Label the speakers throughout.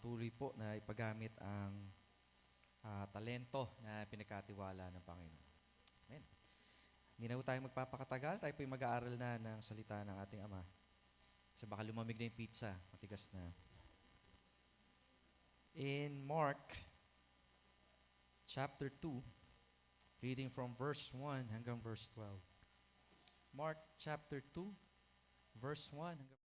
Speaker 1: patuloy po na ipagamit ang talento na pinagkatiwala ng Panginoon. Amen. Hindi na po tayo magpapakatagal. Tayo po mag-aaral na ng salita ng ating Ama. Kasi baka lumamig na yung pizza. Matigas na. In Mark chapter 2, reading from verse 1 hanggang verse 12. Mark chapter 2, verse 1 hanggang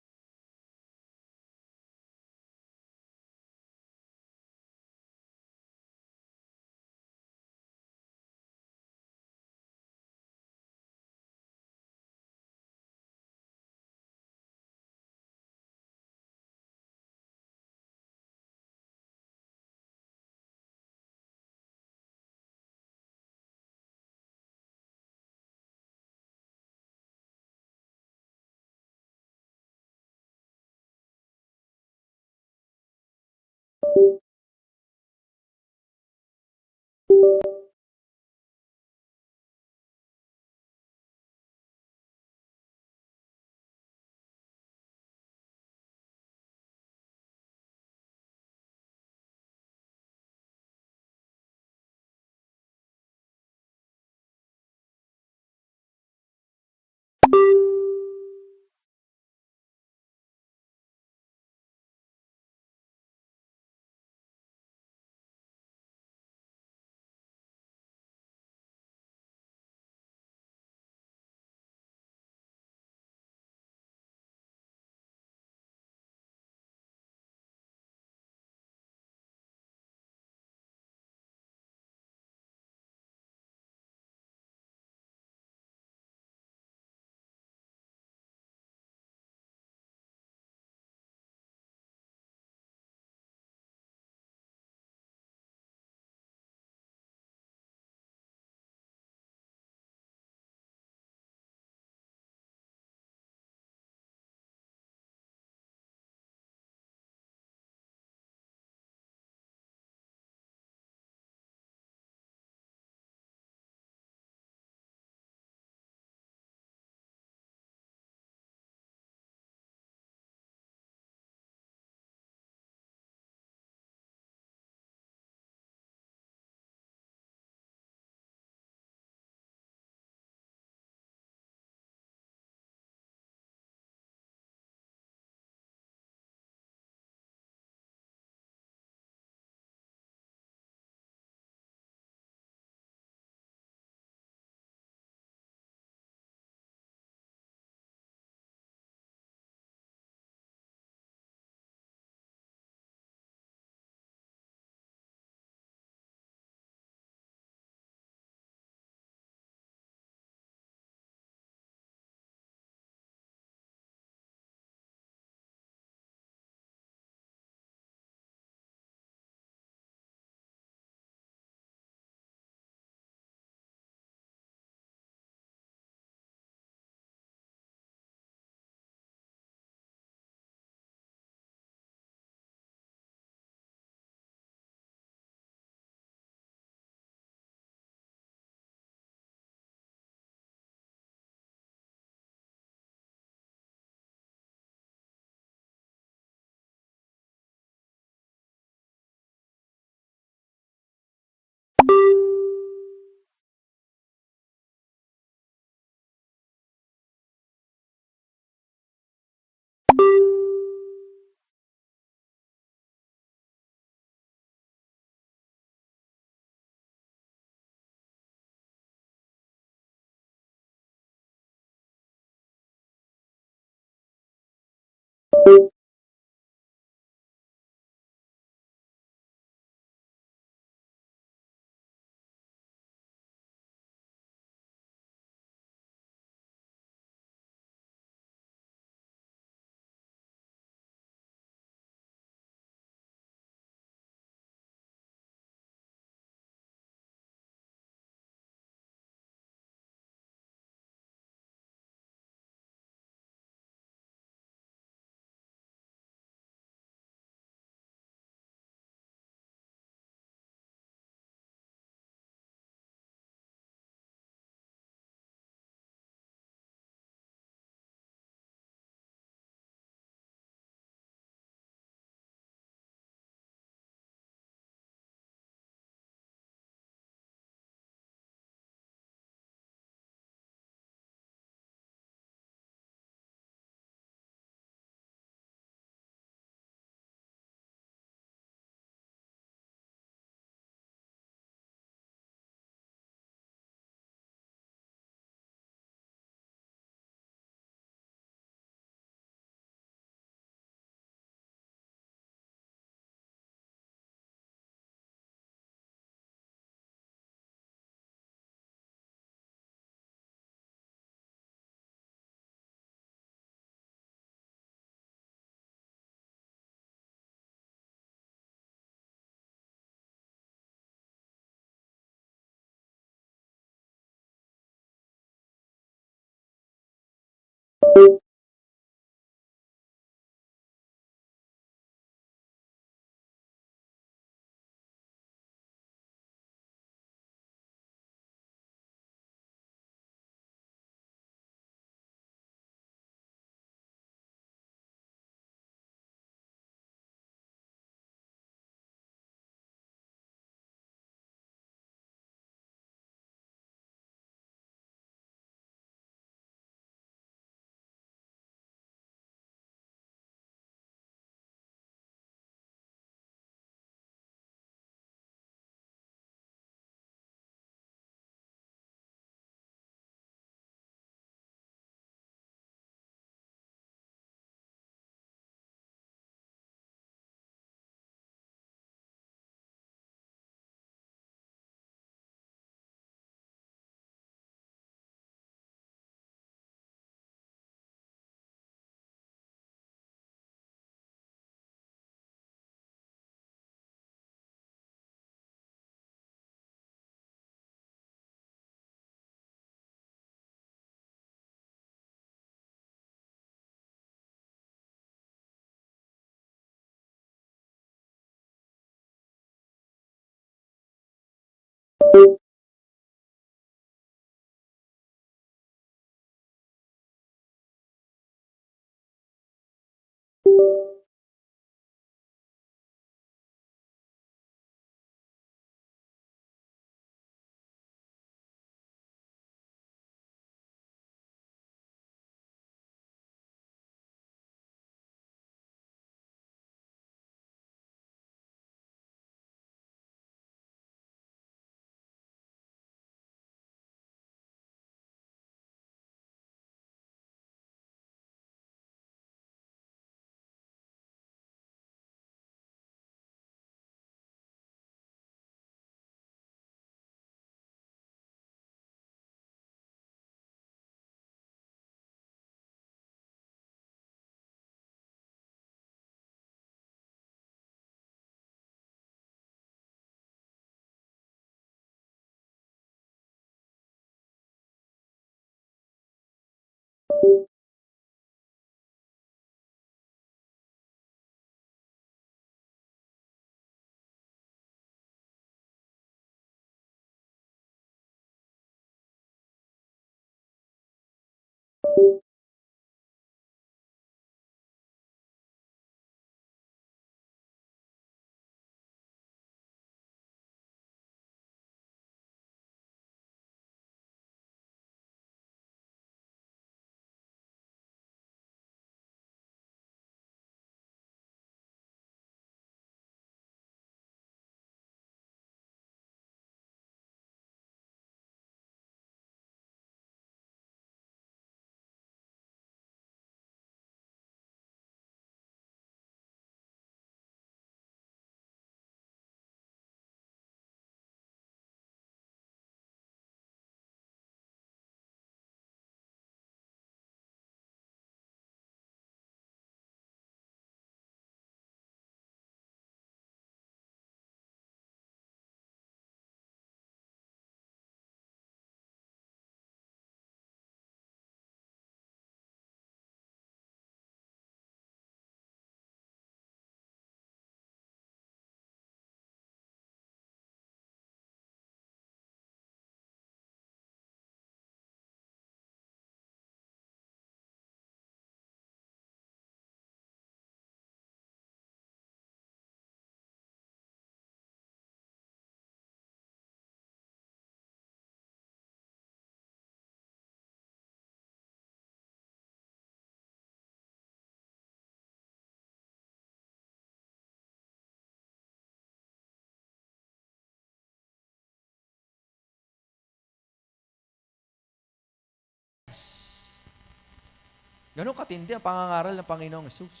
Speaker 1: Ganun katindi ang pangangaral ng Panginoong Yesus.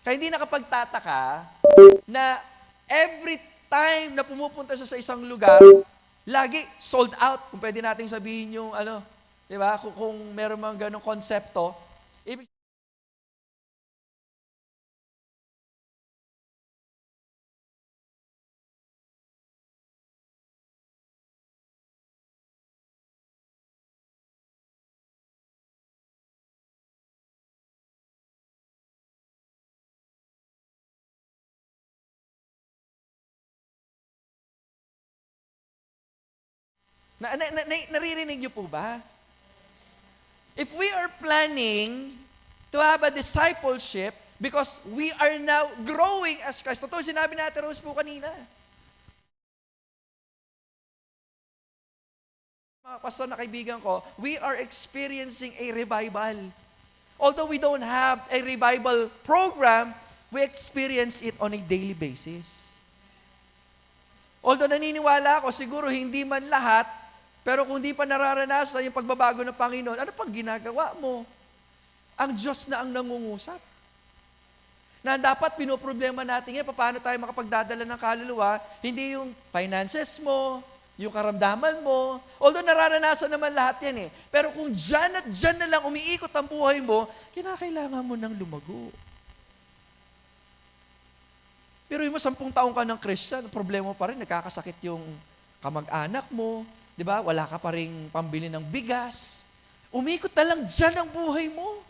Speaker 1: Kaya hindi nakapagtataka na every time na pumupunta siya sa isang lugar, lagi sold out. Kung pwede nating sabihin yung ano, 'di ba? Kung meron mang ganung konsepto, ibig
Speaker 2: Naririnig niyo po ba? If we are planning to have a discipleship because we are now growing as Christ, totoo sinabi ni Ate Rose po kanina. Mga pastor na kaibigan ko, we are experiencing a revival. Although we don't have a revival program, we experience it on a daily basis. Although naniniwala ako, siguro hindi man lahat, pero kung di pa nararanasan yung pagbabago ng Panginoon, ano pang ginagawa mo? Ang Diyos na ang nangungusap. Na dapat pinoproblema natin ngayon, paano tayo makapagdadala ng kaluluwa, hindi yung finances mo, yung karamdaman mo. Although nararanasan naman lahat yan eh. Pero kung dyan at dyan na lang umiikot ang buhay mo, kinakailangan mo ng lumago. Pero yung 10 taong ka ng Christian, problema pa rin, nagkakasakit yung kamag-anak mo, di ba? Wala ka pa rin pambili ng bigas. Umikot na lang dyan ang buhay mo.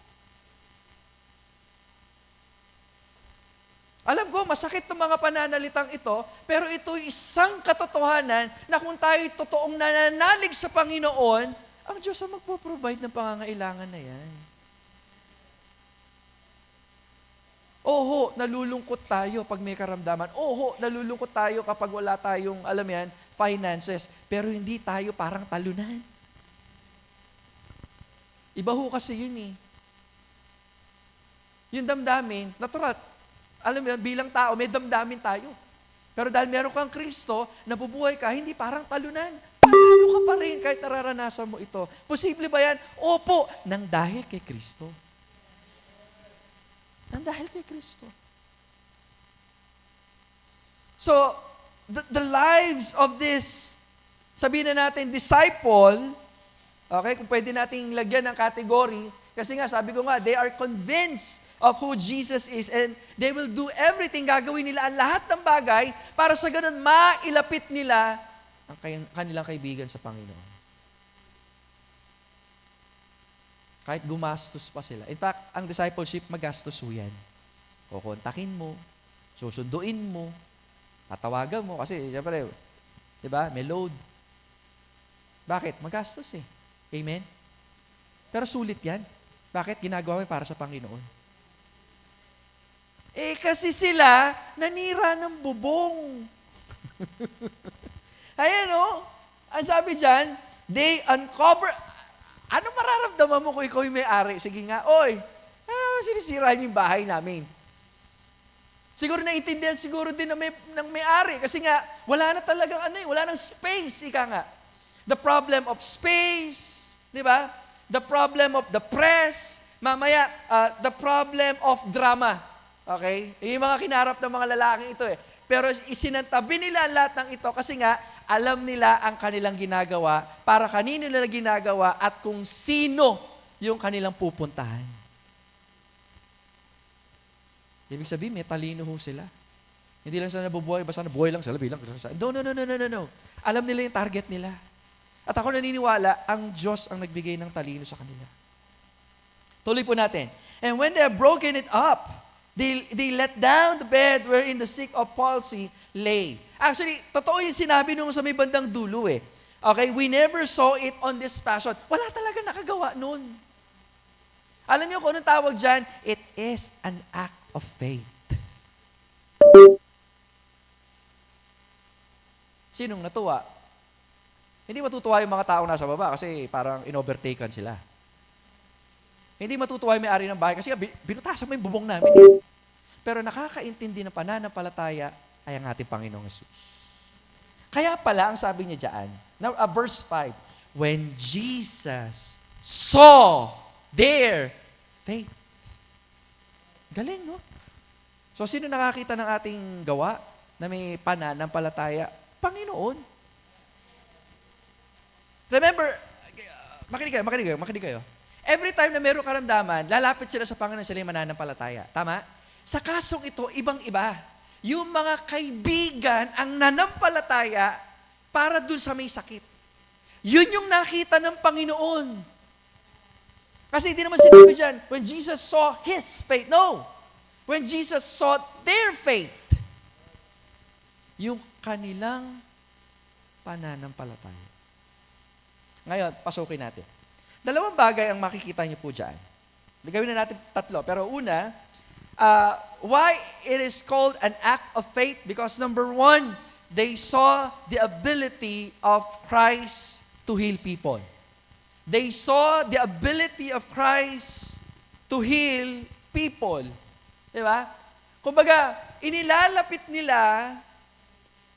Speaker 2: Alam ko, masakit ng mga pananalitang ito, pero ito isang katotohanan na kung tayo totoong nananalig sa Panginoon, ang Diyos ang magpo-provide ng pangangailangan na yan. Oho, nalulungkot tayo pag may karamdaman. Oho, nalulungkot tayo kapag wala tayong, alam yan, finances. Pero hindi tayo parang talunan. Iba ho kasi yun eh. Yung damdamin, natural, alam mo yan, bilang tao, may damdamin tayo. Pero dahil meron kang Kristo, nabubuhay ka, hindi parang talunan. Panalo ka pa rin kahit nararanasan mo ito. Posible ba yan? Opo, nang dahil kay Kristo. Nang dahil kay Kristo. So, the lives of this, sabihin na natin, disciple, okay, kung pwede nating lagyan ng category, kasi nga, sabi ko nga, they are convinced of who Jesus is and they will do everything, gagawin nila ang lahat ng bagay para sa ganun mailapit nila ang kanilang kaibigan sa Panginoon. Kahit gumastos pa sila. In fact, ang discipleship, magastos ho yan. Kukontakin mo, susunduin mo, tatawagan mo, kasi siyempre, di ba, may load. Bakit? Magastos eh. Amen? Pero sulit yan. Bakit? Ginagawa mo para sa Panginoon. Eh kasi sila, nanira ng bubong. Ayan o. Ang sabi dyan, they uncover. Ano mararamdaman mo kung ikaw yung may-ari? Sige nga, oy, sinisira niyo yung bahay namin. Siguro naiintindihan siguro din ng may-ari. Kasi nga, wala na talagang wala nang space, ika nga. The problem of space, di ba? The problem of the press, mamaya, the problem of drama. Okay? Yung mga kinarap ng mga lalaking ito eh. Pero isinantabi nila lahat ng ito kasi nga, alam nila ang kanilang ginagawa, para kanino nila ginagawa at kung sino yung kanilang pupuntahan. Ibig sabihin, may talino ho sila. Hindi lang sila nabubuhay, basta nabuhay lang sila bilang. No. Alam nila yung target nila. At ako naniniwala, ang Diyos ang nagbigay ng talino sa kanila. Tuloy po natin. And when they have broken it up, They let down the bed wherein the sick of palsy lay. Actually, totoo yung sinabi nung sa may bandang dulo eh. Okay, we never saw it on this passion. Wala talaga nakagawa nun. Alam niyo kung anong tawag dyan? It is an act of faith. Sinong natuwa? Hindi matutuwa yung mga taong nasa baba kasi parang in-overtaken sila. Hindi matutuwa yung may-ari ng bahay kasi binutasan mo yung bubong namin. Pero nakakaintindi ng pananampalataya ay ang ating Panginoong Hesus. Kaya pala, ang sabi niya dyan, now, verse 5, when Jesus saw their faith. Galing, no? So, sino nakakita ng ating gawa na may pananampalataya? Panginoon. Remember, makinig kayo. Every time na mayroong karamdaman, lalapit sila sa Panginoon, sila yung mananampalataya. Tama? Sa kasong ito, ibang-iba. Yung mga kaibigan ang nanampalataya para dun sa may sakit. Yun yung nakita ng Panginoon. Kasi hindi naman sinabi dyan, when Jesus saw His faith. No. When Jesus saw their faith. Yung kanilang pananampalataya. Ngayon, pasukin natin. Dalawang bagay ang makikita niyo po dyan. Gawin na natin tatlo. Pero una, why it is called an act of faith? Because number one, they saw the ability of Christ to heal people. They saw the ability of Christ to heal people. Di ba? Kumbaga, inilalapit nila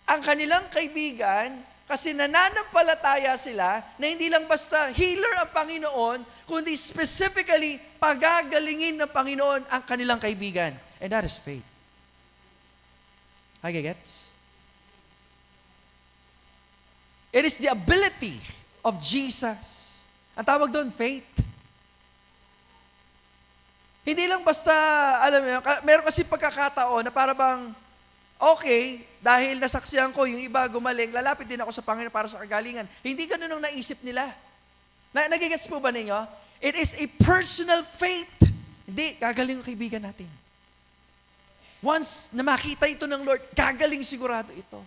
Speaker 2: ang kanilang kaibigan kasi nananampalataya sila na hindi lang basta healer ang Panginoon, kundi specifically pagagalingin ng Panginoon ang kanilang kaibigan. And that is faith. Gets? It is the ability of Jesus. Ang tawag doon, faith. Hindi lang basta, alam mo, meron kasi pagkakataon na para bang, okay, dahil nasaksihan ko, yung iba gumaling, lalapit din ako sa Panginoon para sa kagalingan. Hindi ganun ang naisip nila. Nagigets po ba ninyo? It is a personal faith. Hindi, gagaling ang kaibigan natin. Once na makita ito ng Lord, gagaling sigurado ito.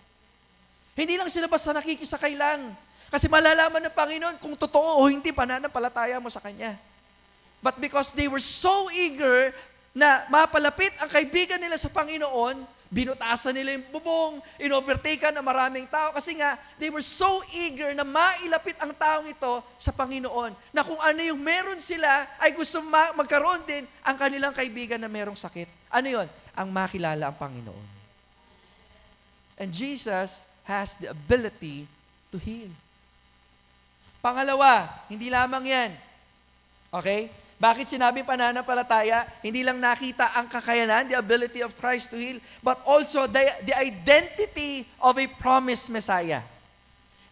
Speaker 2: Hindi lang sila basta nakikisakay lang. Kasi malalaman ng Panginoon kung totoo o hindi pananampalataya mo sa Kanya. But because they were so eager na mapalapit ang kaibigan nila sa Panginoon, binutasan nila yung bubong, inovertaken ng maraming tao kasi nga, they were so eager na mailapit ang taong ito sa Panginoon na kung ano yung meron sila ay gusto magkaroon din ang kanilang kaibigan na merong sakit. Ano yun? Ang makilala ang Panginoon. And Jesus has the ability to heal. Pangalawa, hindi lamang yan. Okay? Bakit sinabi pananampalataya? Hindi lang nakita ang kakayanan, the ability of Christ to heal, but also the identity of a promised Messiah.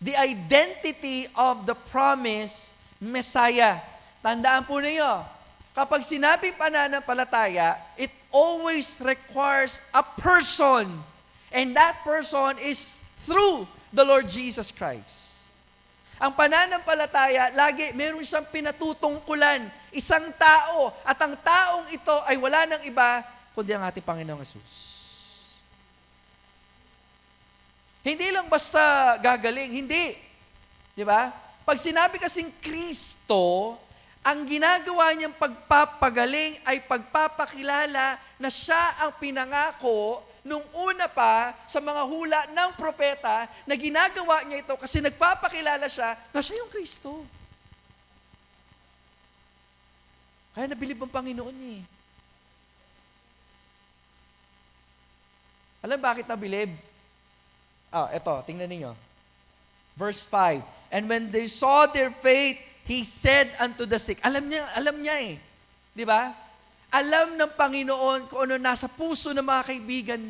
Speaker 2: The identity of the promised Messiah. Tandaan po ninyo, kapag sinabi pananampalataya, it always requires a person. And that person is through the Lord Jesus Christ. Ang pananampalataya, lagi meron siyang pinatutungkulan, isang tao, at ang taong ito ay wala ng iba, kundi ang ating Panginoong Hesus. Hindi lang basta gagaling, hindi. Di ba? Pag sinabi kasing Kristo, ang ginagawa niyang pagpapagaling ay pagpapakilala na siya ang pinangako nung una pa sa mga hula ng propeta na ginagawa niya ito kasi nagpapakilala siya na siya yung Kristo. Kaya nabilib ang Panginoon niya. Alam bakit nabilib? Eto, tingnan niyo. Verse 5, and when they saw their faith, He said unto the sick. Alam niya eh. Di ba? Alam ng Panginoon kung ano nasa puso ng mga kaibigan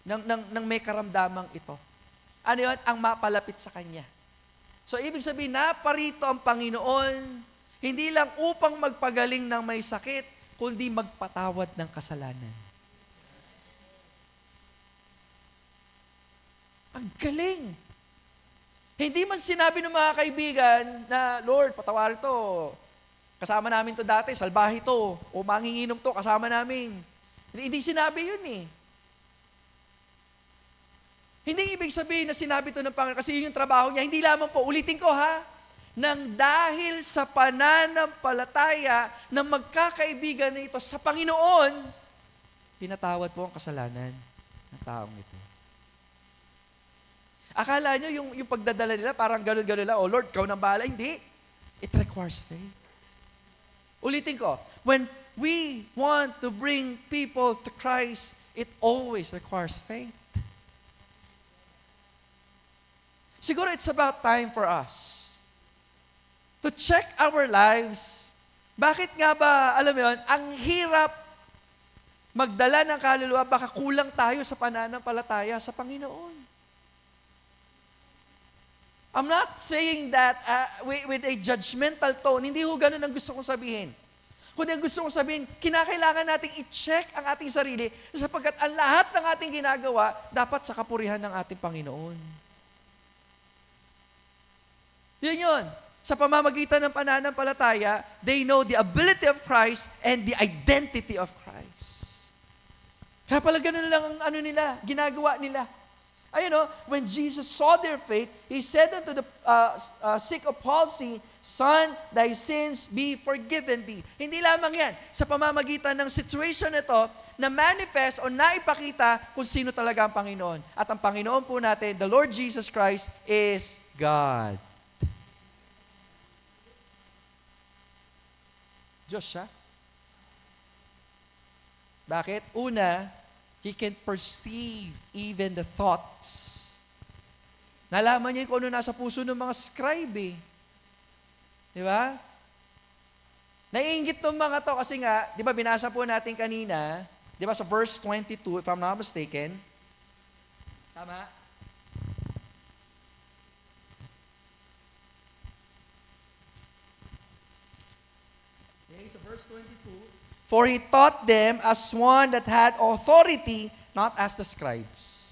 Speaker 2: ng may karamdamang ito. Ano yun? Ang mapalapit sa Kanya. So, ibig sabihin, naparito ang Panginoon, hindi lang upang magpagaling ng may sakit, kundi magpatawad ng kasalanan. Ang galing! Hindi man sinabi ng mga kaibigan na, Lord, patawarin to. Kasama namin to dati, salbahe to, o manginginom to, kasama namin. Hindi sinabi yun eh. Hindi ibig sabihin na sinabi to ng Panginoon, kasi yun yung trabaho niya. Hindi lamang po, ulitin ko ha, nang dahil sa pananampalataya ng magkakaibigan na ito sa Panginoon, pinatawad po ang kasalanan ng taong ito. Akala nyo yung pagdadala nila, parang gano'n-gano'n lang, oh Lord, ikaw nang bahala. Hindi. It requires faith. Ulitin ko, when we want to bring people to Christ, it always requires faith. Siguro it's about time for us to check our lives. Bakit nga ba, alam mo yun, ang hirap magdala ng kaluluwa, baka kulang tayo sa pananampalataya sa Panginoon. I'm not saying that with a judgmental tone. Hindi ho ganun ang gusto kong sabihin. Kundi ang gusto kong sabihin, kinakailangan nating i-check ang ating sarili sapagkat ang lahat ng ating ginagawa dapat sa kapurihan ng ating Panginoon. Yun. Sa pamamagitan ng pananampalataya, they know the ability of Christ and the identity of Christ. Kaya pala ganun lang ang ginagawa nila. Ayun o, when Jesus saw their faith, He said unto the sick of palsy, Son, thy sins be forgiven thee. Hindi lamang yan. Sa pamamagitan ng situation ito, na manifest o naipakita kung sino talaga ang Panginoon. At ang Panginoon po natin, the Lord Jesus Christ, is God. Diyos siya. Bakit? Una, He can perceive even the thoughts. Nalaman niya kung ano nasa puso ng mga scribe eh. Di ba? Naiinggit tong mga to kasi nga, di ba binasa po natin kanina, di ba sa verse 22, if I'm not mistaken. Tama? Okay, so verse 22, For he taught them as one that had authority, not as the scribes.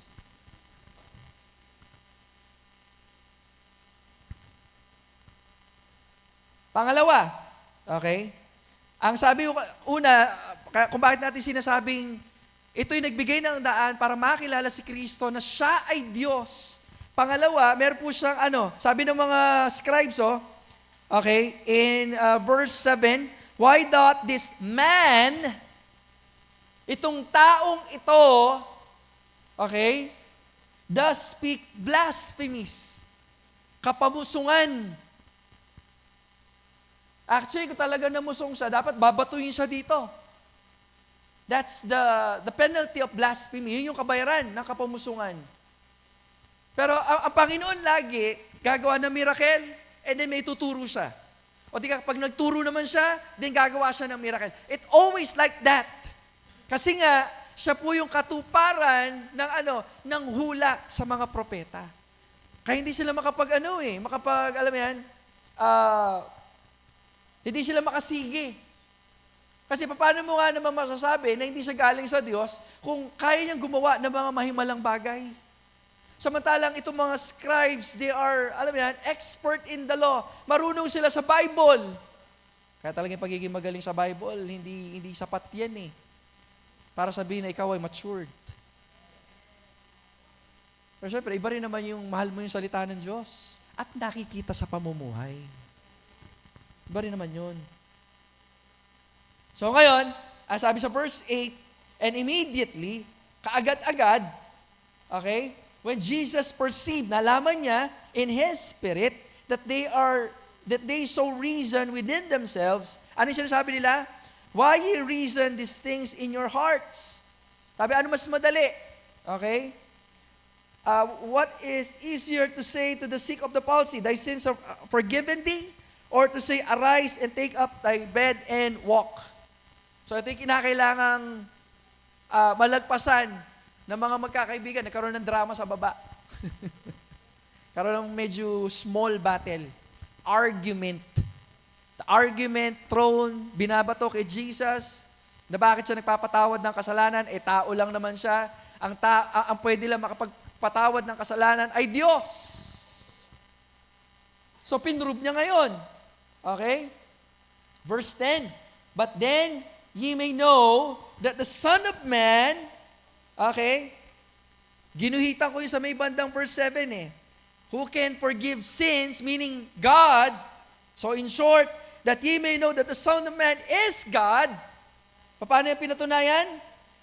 Speaker 2: Pangalawa, okay? Ang sabi ko, una, kung bakit natin sinasabing, ito'y nagbigay ng daan para makilala si Kristo na siya ay Diyos. Pangalawa, meron po siyang sabi ng mga scribes, okay, in verse 7, Why doth this man, itong taong ito, okay, does speak blasphemies, kapamusungan. Actually, kung talaga namusong siya, dapat babatuhin siya dito. That's the penalty of blasphemy. Yun yung kabayaran ng kapamusungan. Pero ang Panginoon lagi, gagawa ng miracle, and then may tuturo siya. O di ka, pag nagturo naman siya, then gagawa siya ng miracle. It always like that. Kasi nga, siya po yung katuparan ng hula sa mga propeta. Kaya hindi sila alam mo yan, hindi sila makasigi. Kasi paano mo nga naman masasabi na hindi siya galing sa Diyos kung kaya niyang gumawa ng mga mahimalang bagay? Samantalang itong mga scribes, they are, expert in the law. Marunong sila sa Bible. Kaya talagang pagiging magaling sa Bible, hindi sapat yan eh. Para sabihin na ikaw ay matured. Pero syempre, iba rin naman yung mahal mo yung salita ng Diyos at nakikita sa pamumuhay. Iba rin naman yun. So ngayon, as sabi sa verse 8, and immediately, kaagad-agad, okay, when Jesus perceived, nalaman niya in His Spirit that they so reason within themselves. Ano yung sinasabi nila? Why ye reason these things in your hearts? Sabi, ano mas madali? Okay? What is easier to say to the sick of the palsy, thy sins are forgiven thee? Or to say, arise and take up thy bed and walk? So ito yung kinakailangang malagpasan ng mga magkakaibigan. Nagkaroon ng drama sa baba. Karoon ng medyo small battle. Argument. The argument thrown, binabato kay Jesus, na bakit siya nagpapatawad ng kasalanan, tao lang naman siya. Ang pwede lang makapagpatawad ng kasalanan ay Diyos. So pinrove niya ngayon. Okay? Verse 10, But then ye may know that the Son of Man, okay, ginuhitan ko yung sa may bandang verse 7 who can forgive sins, meaning God. So in short, that ye may know that the Son of Man is God. Paano yung pinatunayan?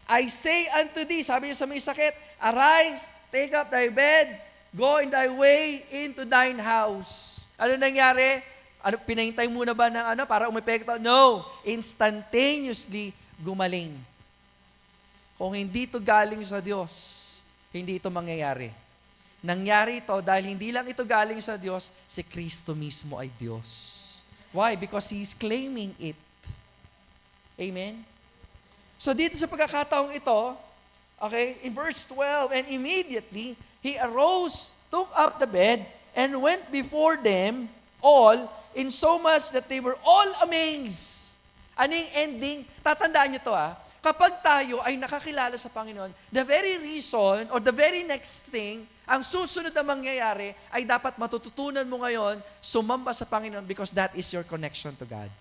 Speaker 2: I say unto thee, sabi niya sa may sakit, arise, take up thy bed, go in thy way into thine house. Ano nangyari? Pinahintay muna ba ng para umepekto? No. Instantaneously gumaling. Kung hindi ito galing sa Diyos, hindi ito mangyayari. Nangyari ito dahil hindi lang ito galing sa Diyos, si Kristo mismo ay Diyos. Why? Because He is claiming it. Amen? So dito sa pagkakataong ito, okay, in verse 12, and immediately, He arose, took up the bed, and went before them all, in so much that they were all amazed. Ano yung ending? Tatandaan nyo to kapag tayo ay nakakilala sa Panginoon, the very reason or the very next thing, ang susunod na mangyayari ay dapat matututunan mo ngayon, sumamba sa Panginoon because that is your connection to God.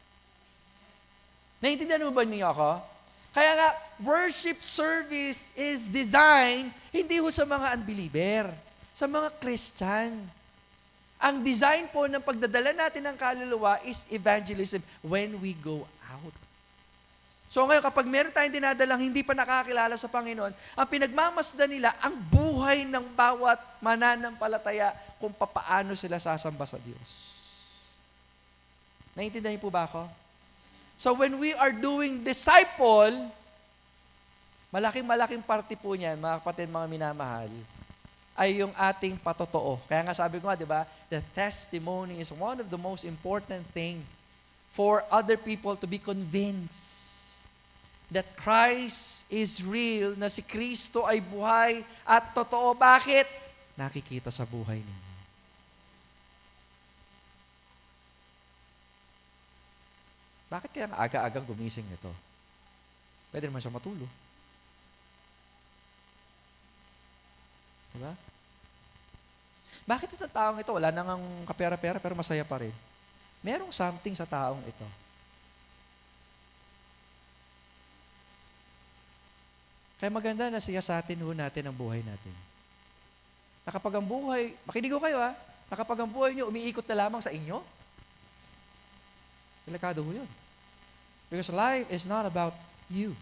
Speaker 2: Naiintindihan mo ba niyo ako? Kaya nga, worship service is designed hindi ho sa mga unbeliever, sa mga Christian. Ang design po ng pagdadala natin ng kaluluwa is evangelism when we go out. So ngayon, kapag meron tayong dinadalang hindi pa nakakilala sa Panginoon, ang pinagmamasdan nila ang buhay ng bawat mananampalataya kung papaano sila sasamba sa Diyos. Naintindihan niyo po ba ako? So when we are doing disciple, malaking parte po niyan, mga kapatid, mga minamahal, ay yung ating patotoo. Kaya nga sabi ko nga, di ba, the testimony is one of the most important thing for other people to be convinced that Christ is real, na si Kristo ay buhay at totoo. Bakit? Nakikita sa buhay ninyo. Bakit kaya aga-agang gumising ito? Pwede naman siya matulog. Diba? Bakit itong taong ito, wala nang kapera-pera pero masaya pa rin? Merong something sa taong ito. Kaya maganda na siyasatin ho natin ang buhay natin. Na kapag ang buhay, makinig ko kayo na kapag ang buhay nyo umiikot na lamang sa inyo, delikado ho yun. Because life is not about you.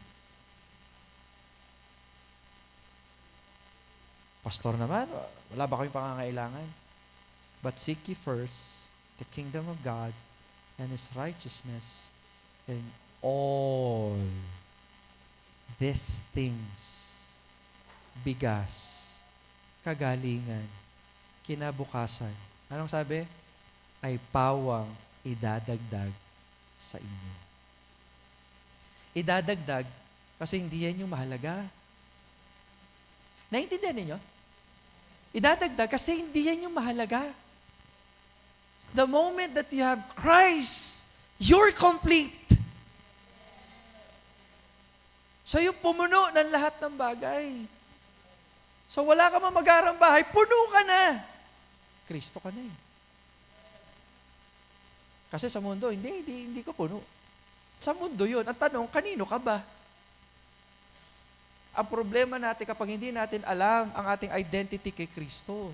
Speaker 2: Pastor naman, wala ba kayong pangangailangan? But seek ye first the kingdom of God and His righteousness, and all these things, bigas, kagalingan, kinabukasan, anong sabi? Ay pawang idadagdag sa inyo. Idadagdag kasi hindi yan yung mahalaga. Naintindihan ninyo? Idadagdag kasi hindi yan yung mahalaga. The moment that you have Christ, you're complete. Sa'yo pumuno ng lahat ng bagay. So wala ka man mag-arang bahay, puno ka na. Kristo ka na eh. Kasi sa mundo, hindi ko puno. Sa mundo yun. Ang tanong, kanino ka ba? Ang problema natin kapag hindi natin alam ang ating identity kay Kristo.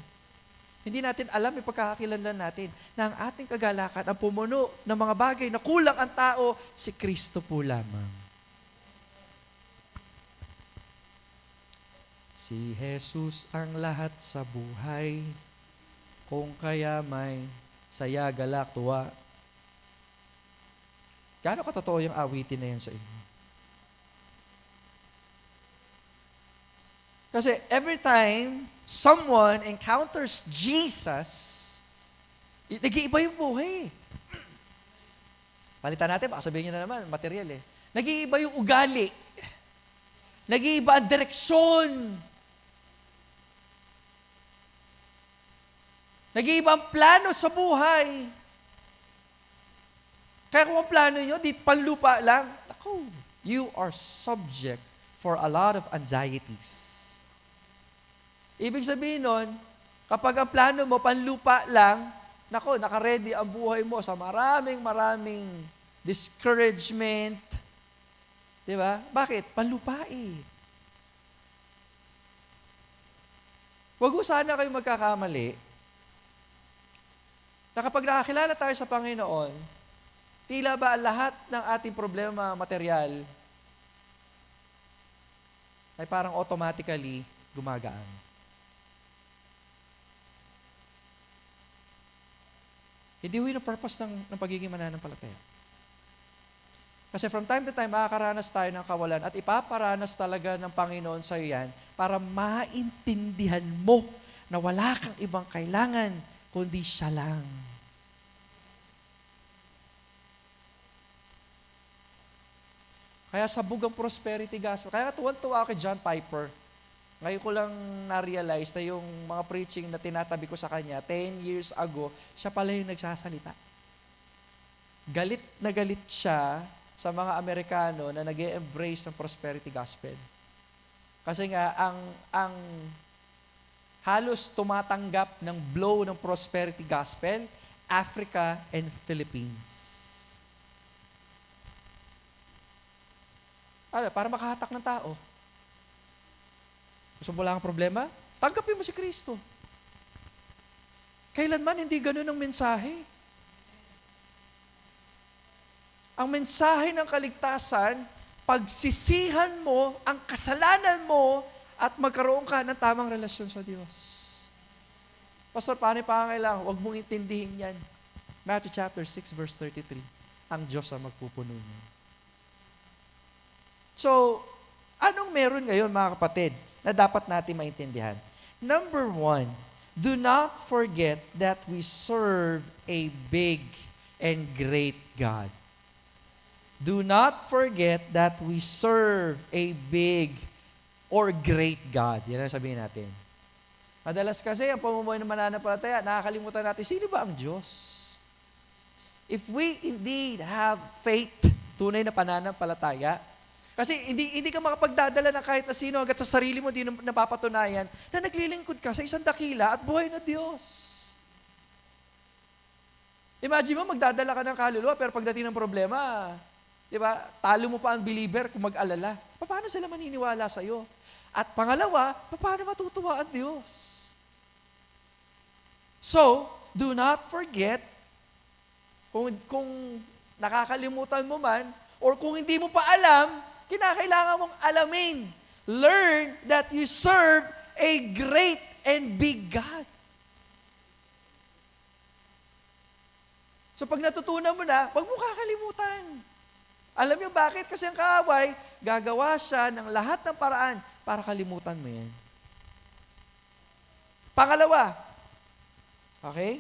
Speaker 2: Hindi natin alam yung pagkakakilanlan natin na ang ating kagalakan, ang pumuno ng mga bagay na kulang ang tao, si Kristo po lamang. Si Jesus ang lahat sa buhay, kung kaya may saya, galak, tuwa. Gaano katotoo yung awitin na yan sa inyo? Kasi every time someone encounters Jesus, nag-iiba yung buhay. Palitan natin, baka sabihin nyo na naman, material eh. Nag-iiba yung ugali. Nag-iiba ang direksyon. Nag-iiba ang plano sa buhay. Kaya kung ang plano nyo, di panlupa lang, ako, you are subject for a lot of anxieties. Ibig sabihin nun, kapag ang plano mo panlupa lang, nako, nakaredy ang buhay mo sa maraming discouragement. Di ba? Bakit? Panlupa eh. Huwag ko sana kayo magkakamali na kapag nakakilala tayo sa Panginoon, tila ba lahat ng ating problema material ay parang automatically gumagaan. Hindi ho yun ang purpose ng pagiging mananampalataya. Kasi from time to time, makakaranas tayo ng kawalan at ipaparanas talaga ng Panginoon sa iyo yan para maintindihan mo na wala kang ibang kailangan kundi siya lang. Kaya sabog ang prosperity gospel. Kaya tuwan-tuwa ako kay John Piper. Ngayon ko lang na-realize na yung mga preaching na tinatabi ko sa kanya 10 years ago, siya pala yung nagsasalita. Galit na galit siya sa mga Amerikano na nag-e-embrace ng prosperity gospel. Kasi nga, ang halos tumatanggap ng blow ng prosperity gospel, Africa and Philippines. Para makahatak ng tao. Gusto mo lang ang problema? Tanggapin mo si Kristo. Kailanman hindi ganun ang mensahe. Ang mensahe ng kaligtasan, pagsisihan mo ang kasalanan mo at magkaroon ka ng tamang relasyon sa Diyos. Pastor, paano pangangailangan? Huwag mong intindihin yan. Matthew chapter 6 verse 33. Ang Diyos ang magpupuno niyo. So, anong meron ngayon mga kapatid na dapat natin maintindihan? Number 1, do not forget that we serve a big and great God. Do not forget that we serve a big or great God. Yan ang sabihin natin. Madalas kasi ang pamumuhay ng mananampalataya, nakakalimutan natin, sino ba ang Diyos? If we indeed have faith, tunay na pananampalataya, kasi hindi ka makapagdadala ng kahit na sino hanggat sa sarili mo di napapatunayan na naglilingkod ka sa isang dakila at buhay na Diyos. Imagine mo, magdadala ka ng kaluluwa pero pagdating ng problema, di ba, talo mo pa ang believer kung mag-alala. Paano sila maniniwala sa'yo? At pangalawa, paano matutuwa ang Diyos? So, do not forget, kung nakakalimutan mo man, or kung hindi mo pa alam, kinakailangan mong alamin. Learn that you serve a great and big God. So pag natutunan mo na, huwag mo kakalimutan. Alam niyo bakit? Kasi ang kaaway, gagawa siya ng lahat ng paraan para kalimutan mo yan. Pangalawa, okay?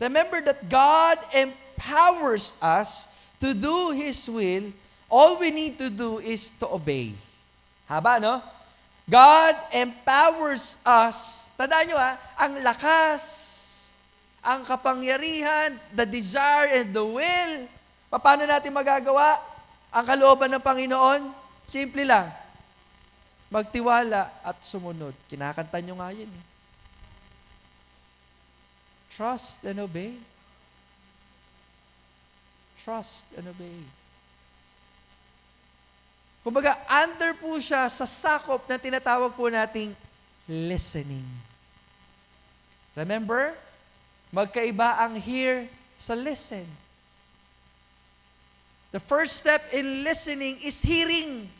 Speaker 2: Remember that God empowers us to do His will. All we need to do is to obey. Haba, no? God empowers us. Tandaan nyo ang lakas, ang kapangyarihan, the desire and the will. Paano natin magagawa ang kalooban ng Panginoon? Simple lang. Magtiwala at sumunod. Kinakanta nyo nga yun. Trust and obey. Trust and obey. Kumbaga, under po siya sa sakop na tinatawag po nating listening. Remember? Magkaiba ang hear sa listen. The first step in listening is hearing.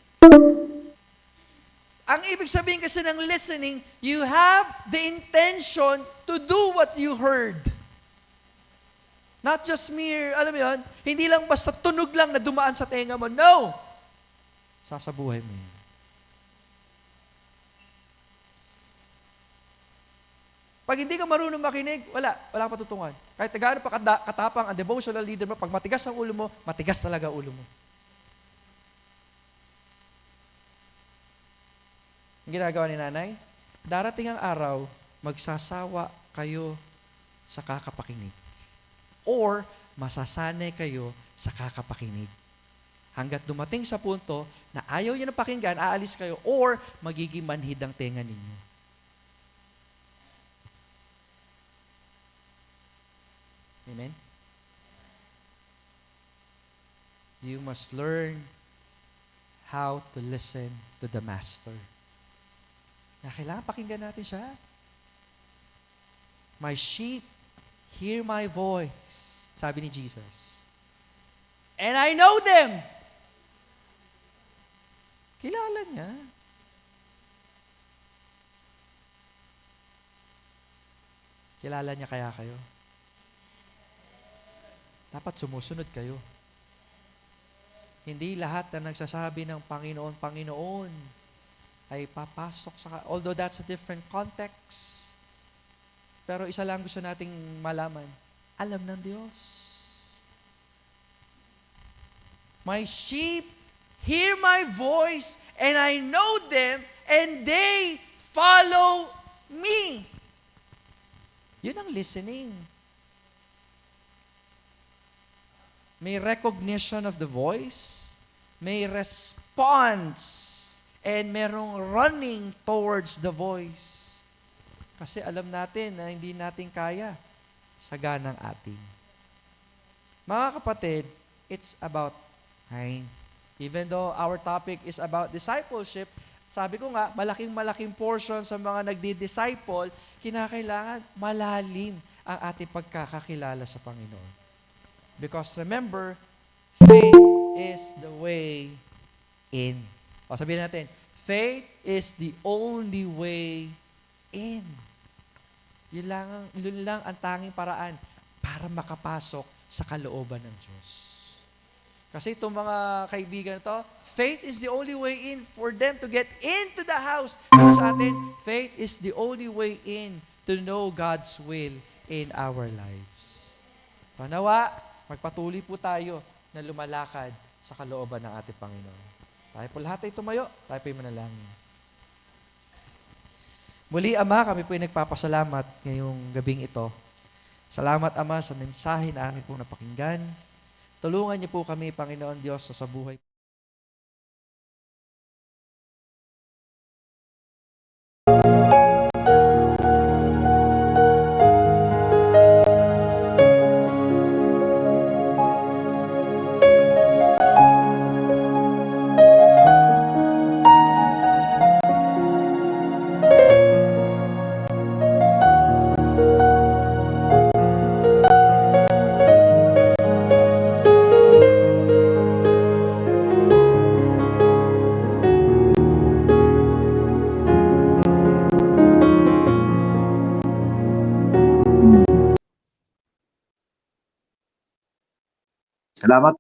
Speaker 2: Ang ibig sabihin kasi ng listening, you have the intention to do what you heard. Not just mere, alam mo yun, hindi lang basta tunog lang na dumaan sa tenga mo. No! Sasabuhay mo yun. Pag hindi ka marunong makinig, wala ka patutungan. Kahit gaano pa katapang ang devotional leader mo, pag matigas ang ulo mo, matigas talaga ulo mo. Ang ginagawa ni nanay, darating ang araw, magsasawa kayo sa kakapakinig. Or, masasanay kayo sa kakapakinig. Hanggat dumating sa punto na ayaw nyo na pakinggan, aalis kayo, or magiging manhid ang tenga ninyo. Amen? You must learn how to listen to the Master. Na kailangan pakinggan natin siya. My sheep hear my voice, sabi ni Jesus. And I know them. Kilala niya. Kilala niya kaya kayo? Dapat sumusunod kayo. Hindi lahat na nagsasabi ng Panginoon, Panginoon, ay papasok sa... Although that's a different context. Pero isa lang gusto nating malaman. Alam ng Diyos. My sheep hear my voice, and I know them, and they follow me. Yun ang listening. May recognition of the voice, may response, and merong running towards the voice. Kasi alam natin na hindi natin kaya sa ganang ating. Mga kapatid, it's about time. Even though our topic is about discipleship, sabi ko nga, malaking-malaking portion sa mga nagdi-disciple, kinakailangan malalim ang ating pagkakakilala sa Panginoon. Because remember, faith is the way in. O sabihin natin, faith is the only way in. Yun lang ang tanging paraan para makapasok sa kalooban ng Diyos. Kasi itong mga kaibigan to, faith is the only way in for them to get into the house. Pero sa atin, faith is the only way in to know God's will in our lives. So nawa, magpatuloy po tayo na lumalakad sa kalooban ng ating Panginoon. Tayo po lahat ay tumayo, tayo po ay manalangin. Muli, Ama, kami po ay nagpapasalamat ngayong gabing ito. Salamat, Ama, sa mensahe na amin pong napakinggan. Tulungan niyo po kami, Panginoon Diyos, sa buhay.
Speaker 3: Salamat.